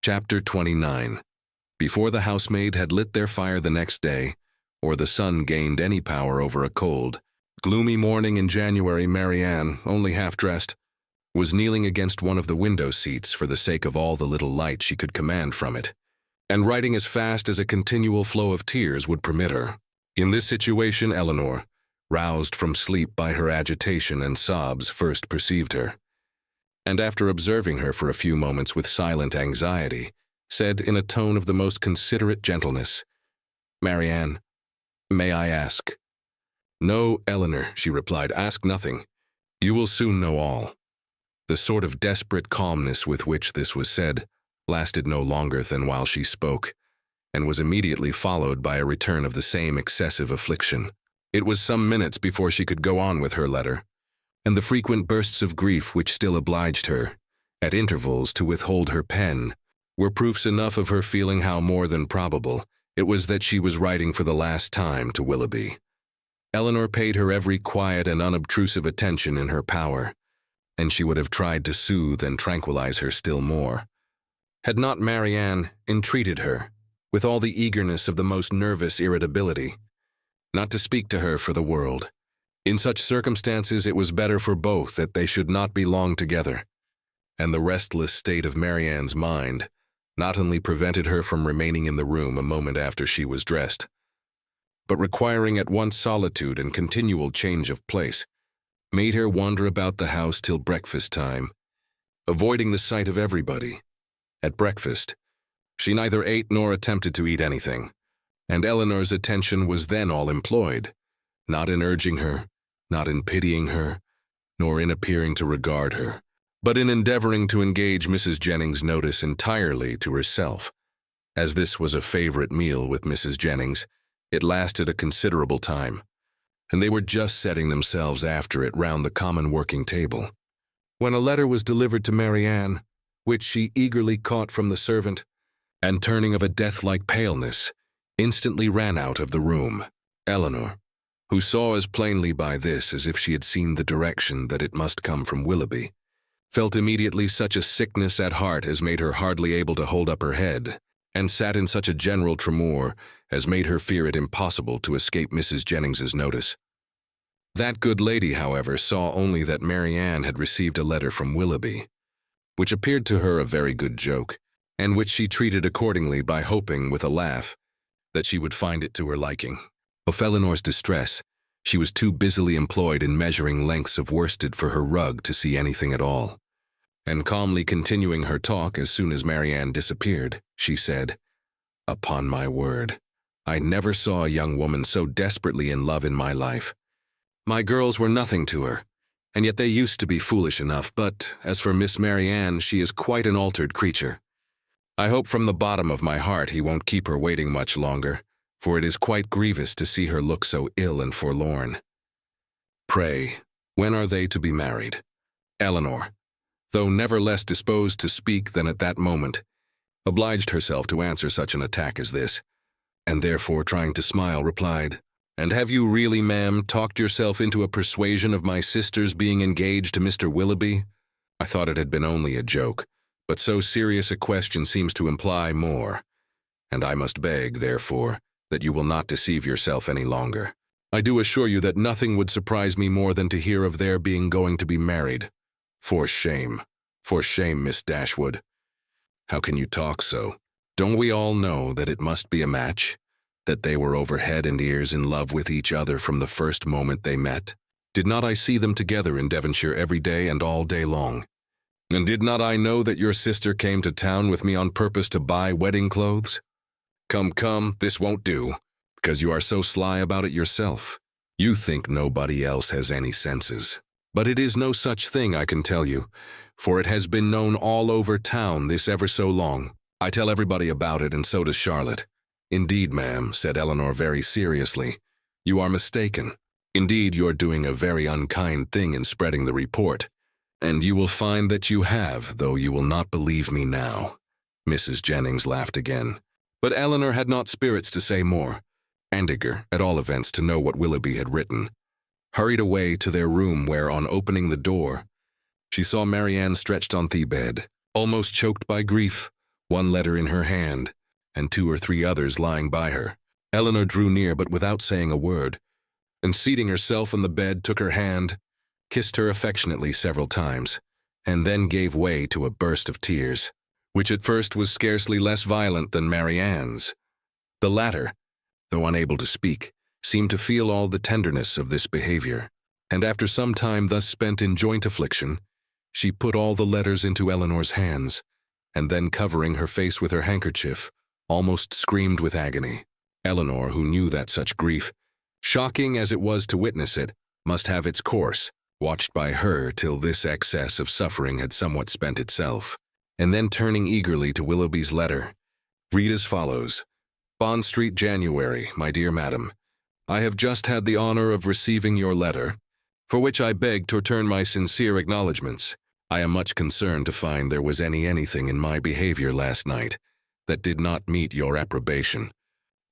Chapter 29. Before the housemaid had lit their fire the next day, or the sun gained any power over a cold, gloomy morning in January, Marianne, only half-dressed, was kneeling against one of the window seats for the sake of all the little light she could command from it, and writing as fast as a continual flow of tears would permit her. In this situation, Eleanor, roused from sleep by her agitation and sobs, first perceived her, and after observing her for a few moments with silent anxiety, said in a tone of the most considerate gentleness, "Marianne, may I ask?" "No, Eleanor," she replied, "ask nothing. You will soon know all." The sort of desperate calmness with which this was said lasted no longer than while she spoke, and was immediately followed by a return of the same excessive affliction. It was some minutes before she could go on with her letter, and the frequent bursts of grief which still obliged her, at intervals, to withhold her pen, were proofs enough of her feeling how more than probable it was that she was writing for the last time to Willoughby. Eleanor paid her every quiet and unobtrusive attention in her power, and she would have tried to soothe and tranquilize her still more, had not Marianne entreated her, with all the eagerness of the most nervous irritability, not to speak to her for the world. In such circumstances it was better for both that they should not be long together, and the restless state of Marianne's mind not only prevented her from remaining in the room a moment after she was dressed, but requiring at once solitude and continual change of place, made her wander about the house till breakfast time, avoiding the sight of everybody. At breakfast, she neither ate nor attempted to eat anything, and Eleanor's attention was then all employed, not in urging her, not in pitying her, nor in appearing to regard her, but in endeavoring to engage Mrs. Jennings' notice entirely to herself. As this was a favorite meal with Mrs. Jennings, it lasted a considerable time, and they were just setting themselves after it round the common working table, when a letter was delivered to Marianne, which she eagerly caught from the servant, and turning of a death-like paleness, instantly ran out of the room. Eleanor, who saw as plainly by this as if she had seen the direction that it must come from Willoughby, felt immediately such a sickness at heart as made her hardly able to hold up her head, and sat in such a general tremor as made her fear it impossible to escape Mrs. Jennings's notice. That good lady, however, saw only that Marianne had received a letter from Willoughby, which appeared to her a very good joke, and which she treated accordingly by hoping, with a laugh, that she would find it to her liking. Of Eleanor's distress, she was too busily employed in measuring lengths of worsted for her rug to see anything at all, and calmly continuing her talk as soon as Marianne disappeared, she said, "Upon my word, I never saw a young woman so desperately in love in my life. My girls were nothing to her, and yet they used to be foolish enough, but as for Miss Marianne, she is quite an altered creature. I hope from the bottom of my heart he won't keep her waiting much longer, for it is quite grievous to see her look so ill and forlorn. Pray, when are they to be married?" Eleanor, though never less disposed to speak than at that moment, obliged herself to answer such an attack as this, and therefore, trying to smile, replied, "And have you really, ma'am, talked yourself into a persuasion of my sister's being engaged to Mr. Willoughby? I thought it had been only a joke, but so serious a question seems to imply more, and I must beg, therefore, that you will not deceive yourself any longer. I do assure you that nothing would surprise me more than to hear of their being going to be married. For shame, Miss Dashwood. How can you talk so? Don't we all know that it must be a match, that they were over head and ears in love with each other from the first moment they met? Did not I see them together in Devonshire every day and all day long? And did not I know that your sister came to town with me on purpose to buy wedding clothes? Come, this won't do, because you are so sly about it yourself. You think nobody else has any senses. But it is no such thing, I can tell you, for it has been known all over town this ever so long. I tell everybody about it, and so does Charlotte." "Indeed, ma'am," said Eleanor very seriously, "you are mistaken. Indeed, you're doing a very unkind thing in spreading the report, and you will find that you have, though you will not believe me now." Mrs. Jennings laughed again, but Eleanor had not spirits to say more, and eager, at all events, to know what Willoughby had written, hurried away to their room where, on opening the door, she saw Marianne stretched on the bed, almost choked by grief, one letter in her hand, and 2 or 3 others lying by her. Eleanor drew near, but without saying a word, and seating herself on the bed, took her hand, kissed her affectionately several times, and then gave way to a burst of tears, which at first was scarcely less violent than Marianne's. The latter, though unable to speak, seemed to feel all the tenderness of this behavior, and after some time thus spent in joint affliction, she put all the letters into Eleanor's hands, and then covering her face with her handkerchief, almost screamed with agony. Eleanor, who knew that such grief, shocking as it was to witness it, must have its course, watched by her till this excess of suffering had somewhat spent itself, and then turning eagerly to Willoughby's letter, read as follows: Bond Street, January, my dear madam. I have just had the honor of receiving your letter, for which I beg to return my sincere acknowledgments. I am much concerned to find there was anything in my behavior last night that did not meet your approbation,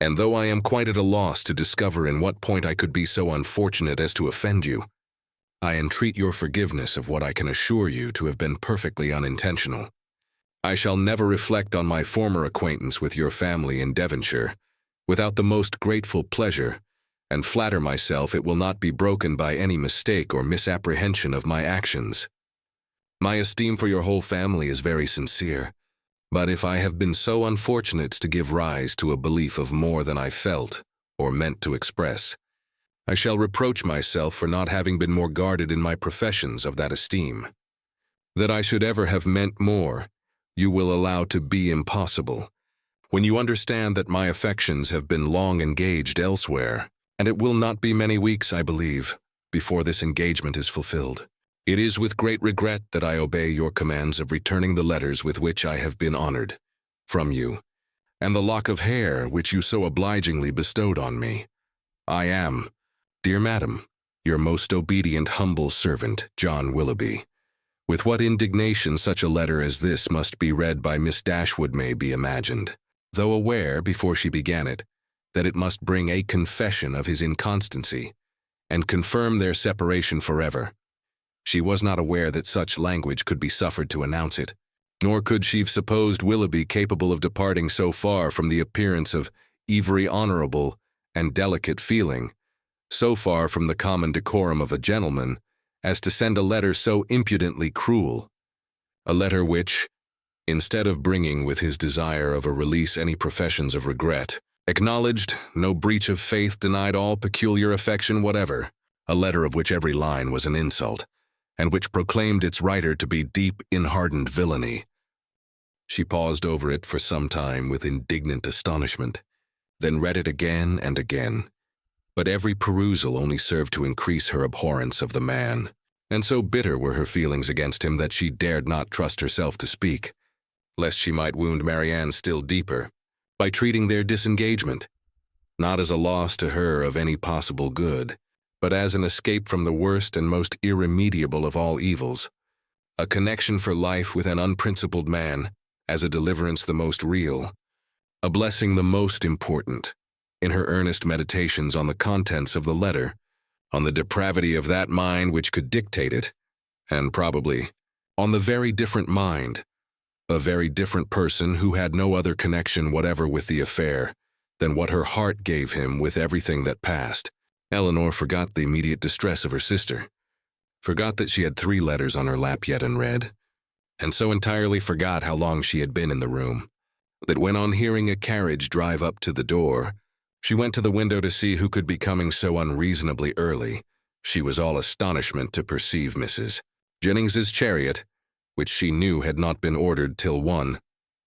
and though I am quite at a loss to discover in what point I could be so unfortunate as to offend you, I entreat your forgiveness of what I can assure you to have been perfectly unintentional. I shall never reflect on my former acquaintance with your family in Devonshire without the most grateful pleasure, and flatter myself it will not be broken by any mistake or misapprehension of my actions. My esteem for your whole family is very sincere, but if I have been so unfortunate to give rise to a belief of more than I felt or meant to express, I shall reproach myself for not having been more guarded in my professions of that esteem. That I should ever have meant more, you will allow to be impossible, when you understand that my affections have been long engaged elsewhere, and it will not be many weeks, I believe, before this engagement is fulfilled. It is with great regret that I obey your commands of returning the letters with which I have been honored from you, and the lock of hair which you so obligingly bestowed on me. I am, dear madam, your most obedient humble servant, John Willoughby. With what indignation such a letter as this must be read by Miss Dashwood may be imagined, though aware, before she began it, that it must bring a confession of his inconstancy, and confirm their separation forever. She was not aware that such language could be suffered to announce it, nor could she have supposed Willoughby capable of departing so far from the appearance of every honorable and delicate feeling, so far from the common decorum of a gentleman, as to send a letter so impudently cruel, a letter which, instead of bringing with his desire of a release any professions of regret, acknowledged no breach of faith, denied all peculiar affection whatever, a letter of which every line was an insult, and which proclaimed its writer to be deep in hardened villainy. She paused over it for some time with indignant astonishment, then read it again and again, but every perusal only served to increase her abhorrence of the man, and so bitter were her feelings against him that she dared not trust herself to speak, lest she might wound Marianne still deeper, by treating their disengagement, not as a loss to her of any possible good, but as an escape from the worst and most irremediable of all evils, a connection for life with an unprincipled man, as a deliverance the most real, a blessing the most important. In her earnest meditations on the contents of the letter, on the depravity of that mind which could dictate it, and probably on the very different mind, a very different person who had no other connection whatever with the affair than what her heart gave him with everything that passed, Eleanor forgot the immediate distress of her sister, forgot that she had 3 letters on her lap yet unread, and so entirely forgot how long she had been in the room, that when on hearing a carriage drive up to the door, she went to the window to see who could be coming so unreasonably early. She was all astonishment to perceive Mrs. Jennings's chariot, which she knew had not been ordered till 1,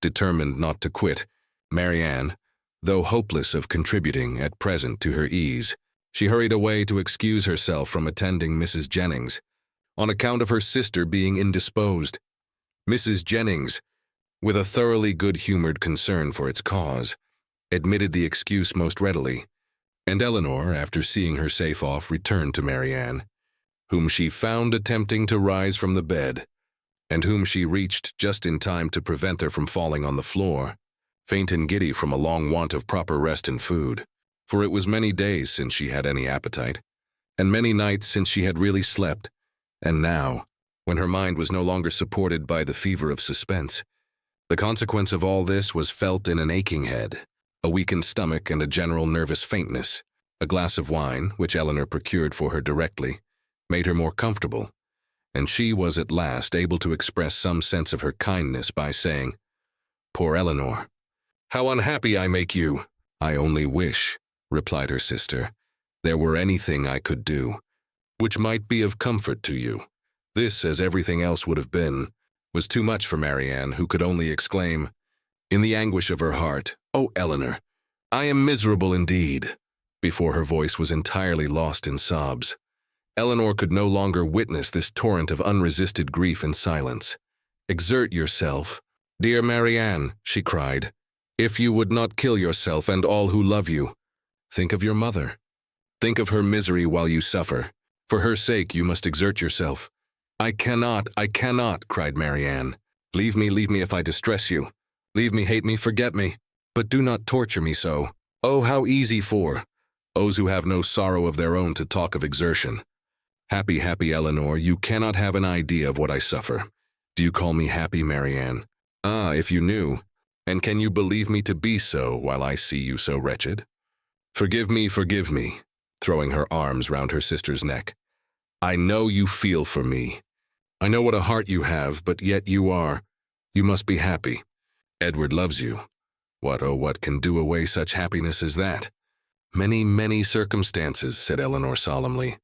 determined not to quit. Marianne, though hopeless of contributing at present to her ease, she hurried away to excuse herself from attending Mrs. Jennings, on account of her sister being indisposed. Mrs. Jennings, with a thoroughly good-humored concern for its cause, admitted the excuse most readily, and Eleanor, after seeing her safe off, returned to Marianne, whom she found attempting to rise from the bed, and whom she reached just in time to prevent her from falling on the floor, faint and giddy from a long want of proper rest and food, for it was many days since she had any appetite, and many nights since she had really slept, and now, when her mind was no longer supported by the fever of suspense, The consequence of all this was felt in an aching head, a weakened stomach, and a general nervous faintness. A glass of wine, which Eleanor procured for her directly, made her more comfortable, and she was at last able to express some sense of her kindness by saying, "Poor Eleanor, how unhappy I make you." "I only wish," replied her sister, "there were anything I could do, which might be of comfort to you." This, as everything else would have been, was too much for Marianne, who could only exclaim, in the anguish of her heart, "Oh, Eleanor, I am miserable indeed," before her voice was entirely lost in sobs. Eleanor could no longer witness this torrent of unresisted grief in silence. "Exert yourself, dear Marianne," she cried, "if you would not kill yourself and all who love you. Think of your mother. Think of her misery while you suffer. For her sake you must exert yourself." I cannot," cried Marianne. Leave me if I distress you. Leave me, hate me, forget me. But do not torture me so. Oh, how easy for those who have no sorrow of their own to talk of exertion. Happy, happy Eleanor, you cannot have an idea of what I suffer. Do you call me happy, Marianne? Ah, if you knew. And can you believe me to be so while I see you so wretched? Forgive me, throwing her arms round her sister's neck. I know you feel for me. I know what a heart you have, but yet you must be happy. Edward loves you. What can do away such happiness as that? Many, many circumstances, said Eleanor solemnly.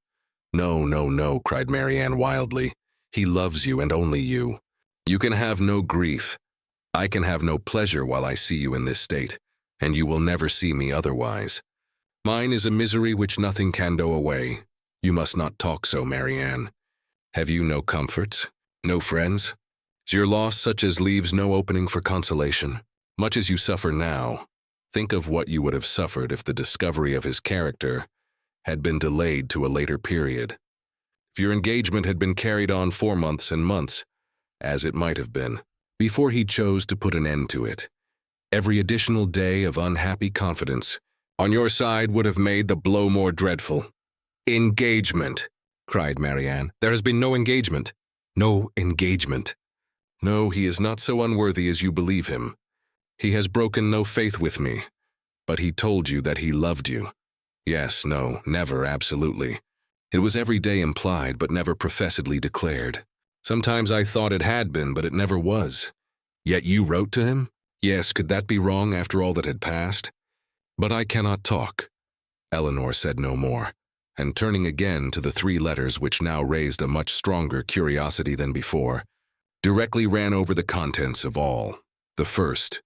No, cried Marianne wildly. He loves you and only you. You can have no grief. I can have no pleasure while I see you in this state, and you will never see me otherwise. Mine is a misery which nothing can do away. You must not talk so, Marianne. Have you no comforts, no friends? Is your loss such as leaves no opening for consolation? Much as you suffer now, think of what you would have suffered if the discovery of his character had been delayed to a later period. If your engagement had been carried on 4 months and months, as it might have been, before he chose to put an end to it, every additional day of unhappy confidence on your side would have made the blow more dreadful. Engagement, cried Marianne. There has been no engagement. No engagement. No, he is not so unworthy as you believe him. He has broken no faith with me, but he told you that he loved you. Yes, no, never, absolutely. It was every day implied, but never professedly declared. Sometimes I thought it had been, but it never was. Yet you wrote to him? Yes, could that be wrong after all that had passed? But I cannot talk. Eleanor said no more, and turning again to the 3 letters which now raised a much stronger curiosity than before, directly ran over the contents of all. The first,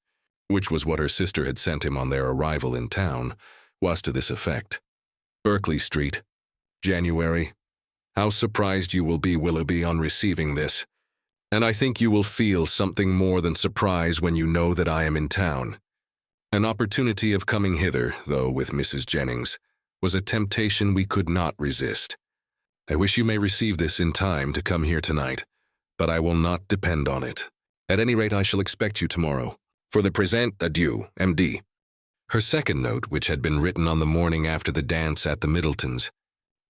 which was what her sister had sent him on their arrival in town, was to this effect. Berkeley Street, January. How surprised you will be, Willoughby, on receiving this, and I think you will feel something more than surprise when you know that I am in town. An opportunity of coming hither, though with Mrs. Jennings, was a temptation we could not resist. I wish you may receive this in time to come here tonight, but I will not depend on it. At any rate, I shall expect you tomorrow. For the present, adieu, M.D. Her second note, which had been written on the morning after the dance at the Middletons,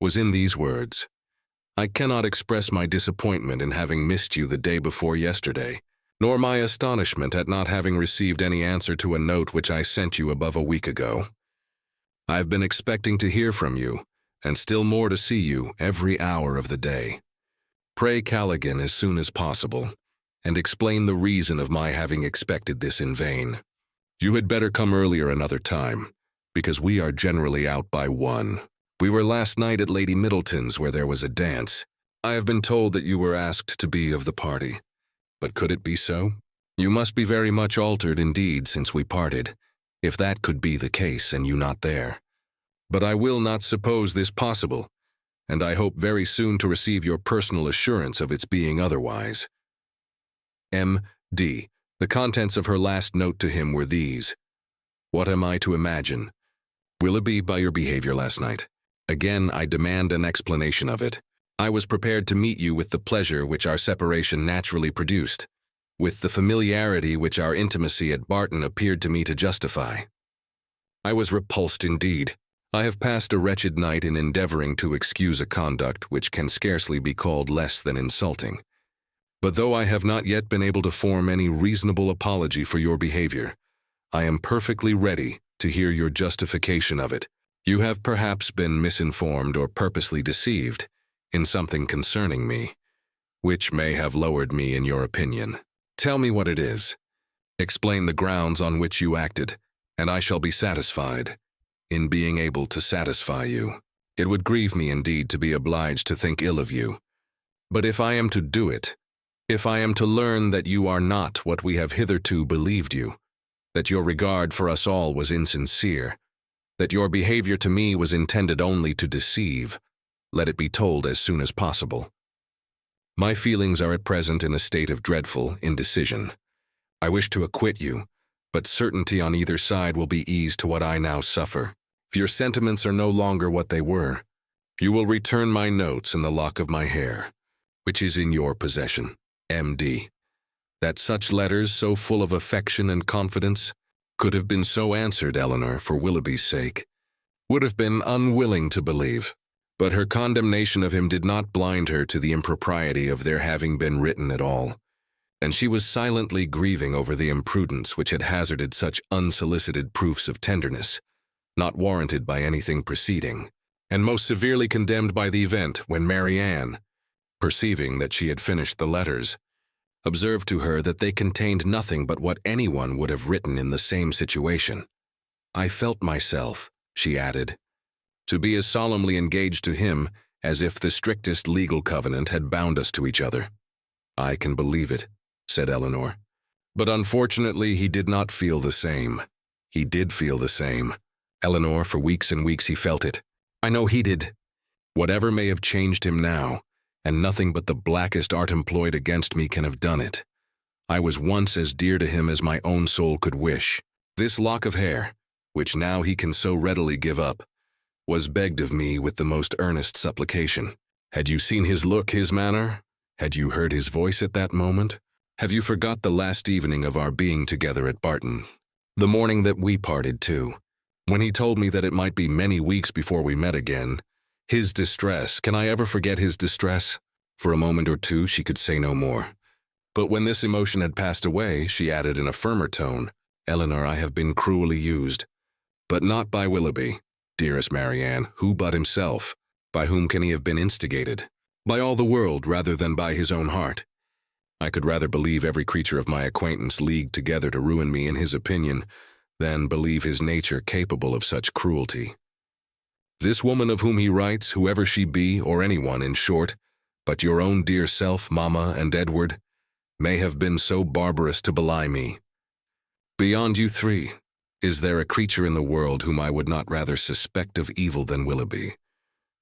was in these words. I cannot express my disappointment in having missed you the day before yesterday, nor my astonishment at not having received any answer to a note which I sent you above a week ago. I have been expecting to hear from you, and still more to see you every hour of the day. Pray Callaghan as soon as possible, and explain the reason of my having expected this in vain. You had better come earlier another time, because we are generally out by 1. We were last night at Lady Middleton's where there was a dance. I have been told that you were asked to be of the party. But could it be so? You must be very much altered indeed since we parted, if that could be the case and you not there. But I will not suppose this possible, and I hope very soon to receive your personal assurance of its being otherwise. M.D. The contents of her last note to him were these. What am I to imagine? Willoughby, by your behavior last night. Again, I demand an explanation of it. I was prepared to meet you with the pleasure which our separation naturally produced, with the familiarity which our intimacy at Barton appeared to me to justify. I was repulsed indeed. I have passed a wretched night in endeavoring to excuse a conduct which can scarcely be called less than insulting. But though I have not yet been able to form any reasonable apology for your behavior, I am perfectly ready to hear your justification of it. You have perhaps been misinformed or purposely deceived in something concerning me, which may have lowered me in your opinion. Tell me what it is. Explain the grounds on which you acted, and I shall be satisfied in being able to satisfy you. It would grieve me indeed to be obliged to think ill of you, but if I am to do it, if I am to learn that you are not what we have hitherto believed you, that your regard for us all was insincere, that your behavior to me was intended only to deceive, let it be told as soon as possible. My feelings are at present in a state of dreadful indecision. I wish to acquit you, but certainty on either side will be ease to what I now suffer. If your sentiments are no longer what they were, you will return my notes in the lock of my hair, which is in your possession, M.D. That such letters, so full of affection and confidence, could have been so answered, Eleanor, for Willoughby's sake, would have been unwilling to believe. But her condemnation of him did not blind her to the impropriety of their having been written at all, and she was silently grieving over the imprudence which had hazarded such unsolicited proofs of tenderness, not warranted by anything preceding, and most severely condemned by the event when Marianne, perceiving that she had finished the letters, observed to her that they contained nothing but what anyone would have written in the same situation. I felt myself, she added, to be as solemnly engaged to him as if the strictest legal covenant had bound us to each other. I can believe it, said Eleanor. But unfortunately he did not feel the same. He did feel the same. Eleanor, for weeks and weeks he felt it. I know he did. Whatever may have changed him now, and nothing but the blackest art employed against me can have done it. I was once as dear to him as my own soul could wish. This lock of hair, which now he can so readily give up, was begged of me with the most earnest supplication. Had you seen his look, his manner? Had you heard his voice at that moment? Have you forgot the last evening of our being together at Barton? The morning that we parted, too, when he told me that it might be many weeks before we met again. His distress, can I ever forget his distress? For a moment or two she could say no more. But when this emotion had passed away, she added in a firmer tone, Eleanor, I have been cruelly used, but not by Willoughby. Dearest Marianne, who but himself? By whom can he have been instigated? By all the world rather than by his own heart. I could rather believe every creature of my acquaintance leagued together to ruin me in his opinion than believe his nature capable of such cruelty. This woman of whom he writes, whoever she be, or anyone, in short, but your own dear self, Mamma, and Edward, may have been so barbarous to belie me. Beyond you three, is there a creature in the world whom I would not rather suspect of evil than Willoughby,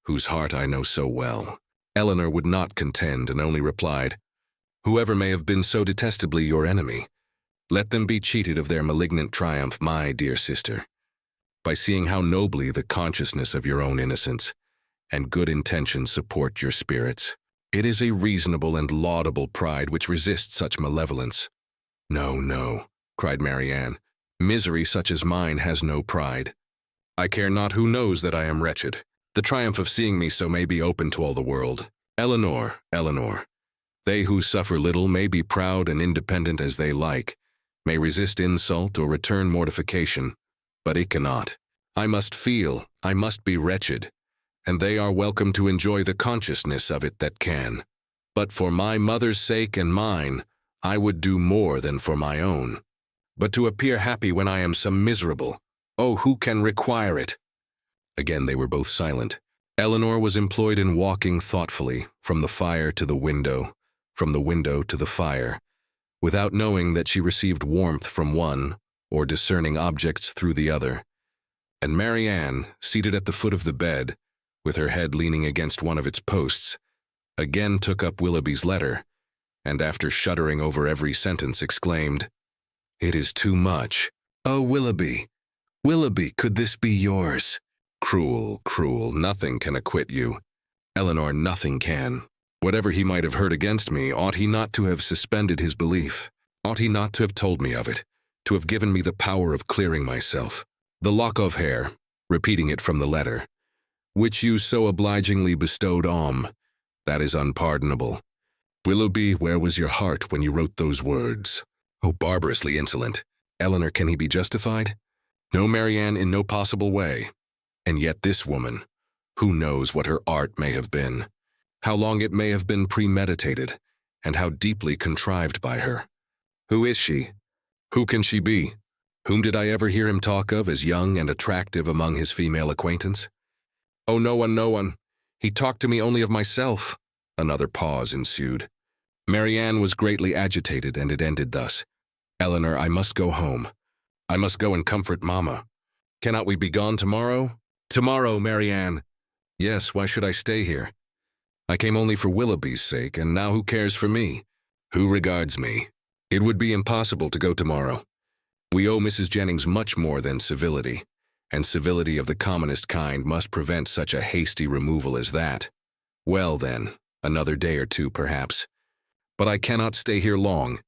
whose heart I know so well? Eleanor would not contend, and only replied, Whoever may have been so detestably your enemy, let them be cheated of their malignant triumph, my dear sister, by seeing how nobly the consciousness of your own innocence and good intentions support your spirits. It is a reasonable and laudable pride which resists such malevolence. No, no, cried Marianne. Misery such as mine has no pride. I care not who knows that I am wretched. The triumph of seeing me so may be open to all the world. Eleanor, Eleanor, they who suffer little may be proud and independent as they like, may resist insult or return mortification, but it cannot. I must feel, I must be wretched, and they are welcome to enjoy the consciousness of it that can. But for my mother's sake and mine, I would do more than for my own. But to appear happy when I am so miserable, oh, who can require it? Again they were both silent. Eleanor was employed in walking thoughtfully from the fire to the window, from the window to the fire, without knowing that she received warmth from one or discerning objects through the other. And Marianne, seated at the foot of the bed, with her head leaning against one of its posts, again took up Willoughby's letter, and after shuddering over every sentence exclaimed, It is too much. Oh, Willoughby, Willoughby, could this be yours? Cruel, cruel, nothing can acquit you. Eleanor, nothing can. Whatever he might have heard against me, ought he not to have suspended his belief? Ought he not to have told me of it, to have given me the power of clearing myself? The lock of hair, repeating it from the letter, which you so obligingly bestowed on, that is unpardonable. Willoughby, where was your heart when you wrote those words? Oh, barbarously insolent. Eleanor, can he be justified? No, Marianne, in no possible way. And yet this woman, who knows what her art may have been, how long it may have been premeditated, and how deeply contrived by her. Who is she? Who can she be? Whom did I ever hear him talk of as young and attractive among his female acquaintance? Oh, no one, no one. He talked to me only of myself. Another pause ensued. Marianne was greatly agitated, and it ended thus. Eleanor, I must go home. I must go and comfort Mamma. Cannot we be gone tomorrow? Tomorrow, Marianne. Yes, why should I stay here? I came only for Willoughby's sake, and now who cares for me? Who regards me? It would be impossible to go tomorrow. We owe Mrs. Jennings much more than civility, and civility of the commonest kind must prevent such a hasty removal as that. Well, then, another day or two, perhaps. But I cannot stay here long.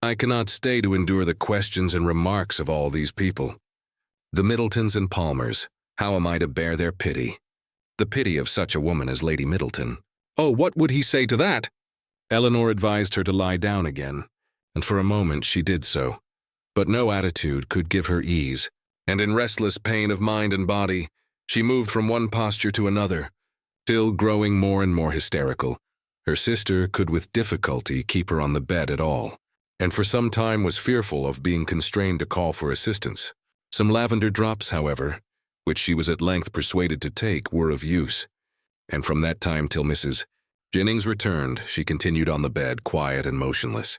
I cannot stay to endure the questions and remarks of all these people. The Middletons and Palmers, how am I to bear their pity? The pity of such a woman as Lady Middleton. Oh, what would he say to that? Eleanor advised her to lie down again, and for a moment she did so. But no attitude could give her ease, and in restless pain of mind and body, she moved from one posture to another, still growing more and more hysterical. Her sister could with difficulty keep her on the bed at all, and for some time was fearful of being constrained to call for assistance. Some lavender drops, however, which she was at length persuaded to take, were of use, and from that time till Mrs. Jennings returned, she continued on the bed, quiet and motionless.